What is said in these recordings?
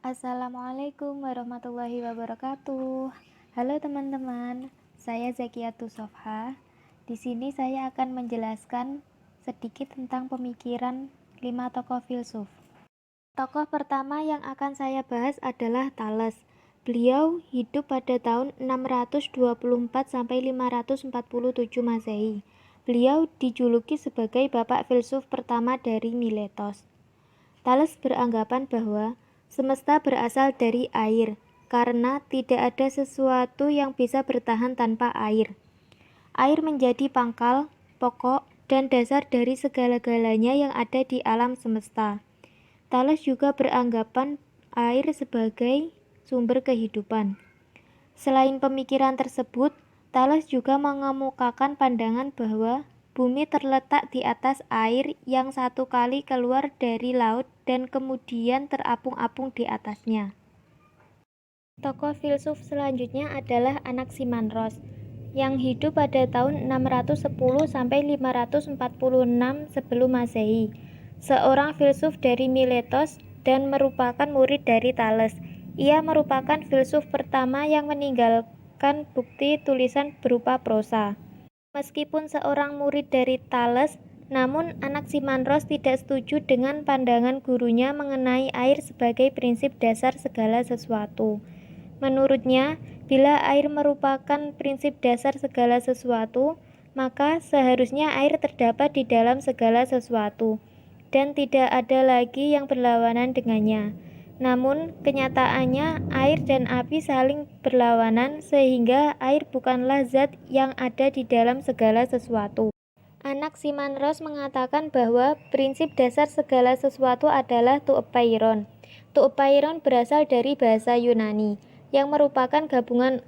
Assalamualaikum warahmatullahi wabarakatuh. Halo teman-teman, saya Zakiatus Sofha. Di sini saya akan menjelaskan sedikit tentang pemikiran 5 tokoh filsuf. Tokoh pertama yang akan saya bahas adalah Thales. Beliau hidup pada tahun 624 sampai 547 Masehi. Beliau dijuluki sebagai bapak filsuf pertama dari Miletos. Thales beranggapan bahwa semesta berasal dari air, karena tidak ada sesuatu yang bisa bertahan tanpa air. Air menjadi pangkal, pokok, dan dasar dari segala-galanya yang ada di alam semesta. Thales juga beranggapan air sebagai sumber kehidupan. Selain pemikiran tersebut, Thales juga mengemukakan pandangan bahwa bumi terletak di atas air yang satu kali keluar dari laut dan kemudian terapung-apung di atasnya. Tokoh filsuf selanjutnya adalah Anaximanros yang hidup pada tahun 610 sampai 546 sebelum Masehi. Seorang filsuf dari Miletos dan merupakan murid dari Thales. Ia merupakan filsuf pertama yang meninggalkan bukti tulisan berupa prosa. Meskipun seorang murid dari Thales, namun Anaximanros tidak setuju dengan pandangan gurunya mengenai air sebagai prinsip dasar segala sesuatu. Menurutnya, bila air merupakan prinsip dasar segala sesuatu, maka seharusnya air terdapat di dalam segala sesuatu, dan tidak ada lagi yang berlawanan dengannya. Namun, kenyataannya air dan api saling berlawanan sehingga air bukanlah zat yang ada di dalam segala sesuatu. Anaximanros mengatakan bahwa prinsip dasar segala sesuatu adalah tuepairon. Tuepairon berasal dari bahasa Yunani, yang merupakan gabungan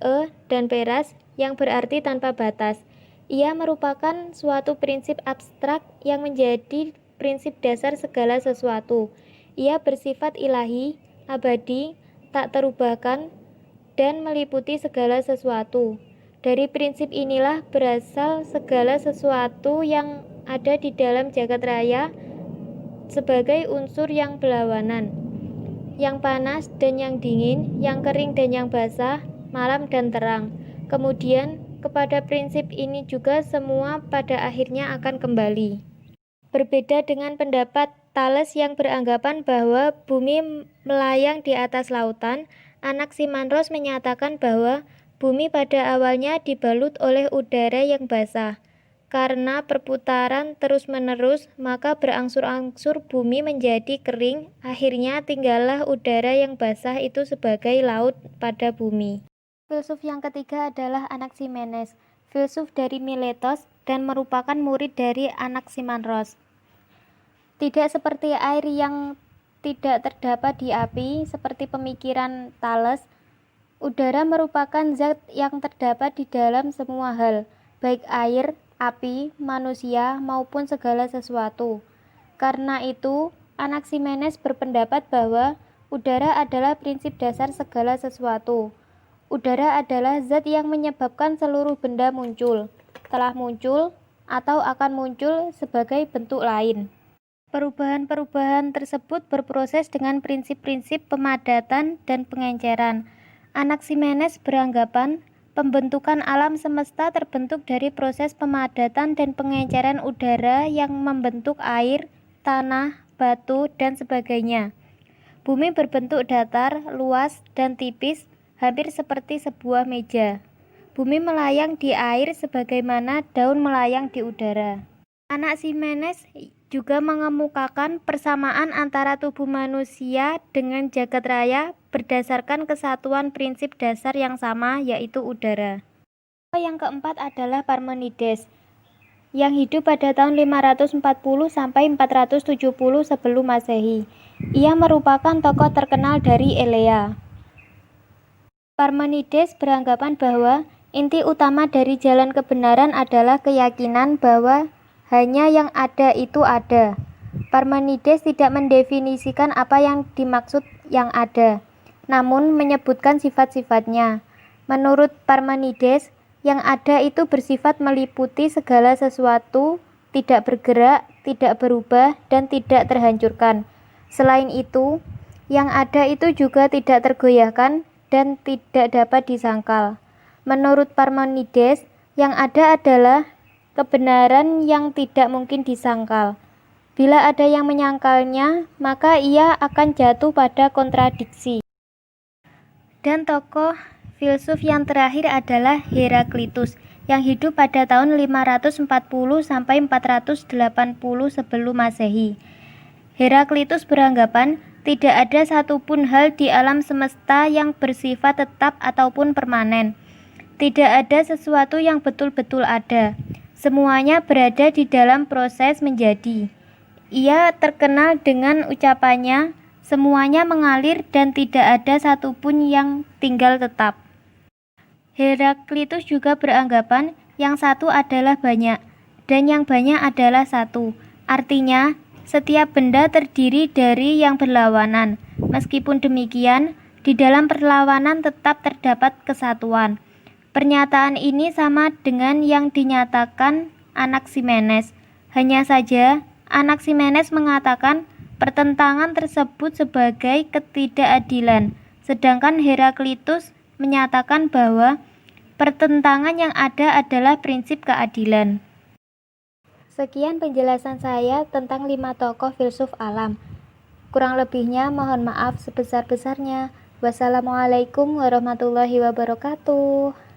dan peras yang berarti tanpa batas. Ia merupakan suatu prinsip abstrak yang menjadi prinsip dasar segala sesuatu. Ia bersifat ilahi, abadi, tak terubahkan, dan meliputi segala sesuatu. Dari prinsip inilah berasal segala sesuatu yang ada di dalam jagat raya sebagai unsur yang berlawanan, yang panas dan yang dingin, yang kering dan yang basah, malam dan terang. Kemudian, kepada prinsip ini juga semua pada akhirnya akan kembali. Berbeda dengan pendapat Thales yang beranggapan bahwa bumi melayang di atas lautan, Anaximanros menyatakan bahwa bumi pada awalnya dibalut oleh udara yang basah. Karena perputaran terus-menerus, maka berangsur-angsur bumi menjadi kering, akhirnya tinggallah udara yang basah itu sebagai laut pada bumi. Filsuf yang ketiga adalah Anaximenes, filsuf dari Miletos dan merupakan murid dari Anaximanros. Tidak seperti air yang tidak terdapat di api, seperti pemikiran Thales, udara merupakan zat yang terdapat di dalam semua hal, baik air, api, manusia, maupun segala sesuatu. Karena itu, Anaximenes berpendapat bahwa udara adalah prinsip dasar segala sesuatu. Udara adalah zat yang menyebabkan seluruh benda muncul, telah muncul, atau akan muncul sebagai bentuk lain. Perubahan-perubahan tersebut berproses dengan prinsip-prinsip pemadatan dan pengenceran. Anaximenes beranggapan pembentukan alam semesta terbentuk dari proses pemadatan dan pengenceran udara yang membentuk air, tanah, batu, dan sebagainya. Bumi berbentuk datar, luas, dan tipis, hampir seperti sebuah meja. Bumi melayang di air sebagaimana daun melayang di udara. Anaximenes juga mengemukakan persamaan antara tubuh manusia dengan jagat raya berdasarkan kesatuan prinsip dasar yang sama, yaitu udara. Yang keempat adalah Parmenides, yang hidup pada tahun 540 sampai 470 sebelum Masehi. Ia merupakan tokoh terkenal dari Elea. Parmenides beranggapan bahwa inti utama dari jalan kebenaran adalah keyakinan bahwa hanya yang ada itu ada. Parmenides tidak mendefinisikan apa yang dimaksud yang ada, namun menyebutkan sifat-sifatnya. Menurut Parmenides, yang ada itu bersifat meliputi segala sesuatu, tidak bergerak, tidak berubah, dan tidak terhancurkan. Selain itu, Yang ada itu juga tidak tergoyahkan dan tidak dapat disangkal. Menurut Parmenides, yang ada adalah kebenaran yang tidak mungkin disangkal. Bila ada yang menyangkalnya, maka ia akan jatuh pada kontradiksi. Dan tokoh filsuf yang terakhir adalah Heraklitus yang hidup pada tahun 540 sampai 480 sebelum Masehi. Heraklitus beranggapan tidak ada satupun hal di alam semesta yang bersifat tetap ataupun permanen. Tidak ada sesuatu yang betul-betul ada. Semuanya berada di dalam proses menjadi. Ia terkenal dengan ucapannya, semuanya mengalir dan tidak ada satupun yang tinggal tetap. Heraklitus juga beranggapan yang satu adalah banyak, dan yang banyak adalah satu. Artinya, setiap benda terdiri dari yang berlawanan. Meskipun demikian, di dalam perlawanan tetap terdapat kesatuan. Pernyataan ini sama dengan yang dinyatakan Anaximenes. Hanya saja, Anaximenes mengatakan pertentangan tersebut sebagai ketidakadilan, sedangkan Heraklitus menyatakan bahwa pertentangan yang ada adalah prinsip keadilan. Sekian penjelasan saya tentang 5 tokoh filsuf alam. Kurang lebihnya mohon maaf sebesar-besarnya. Wassalamualaikum warahmatullahi wabarakatuh.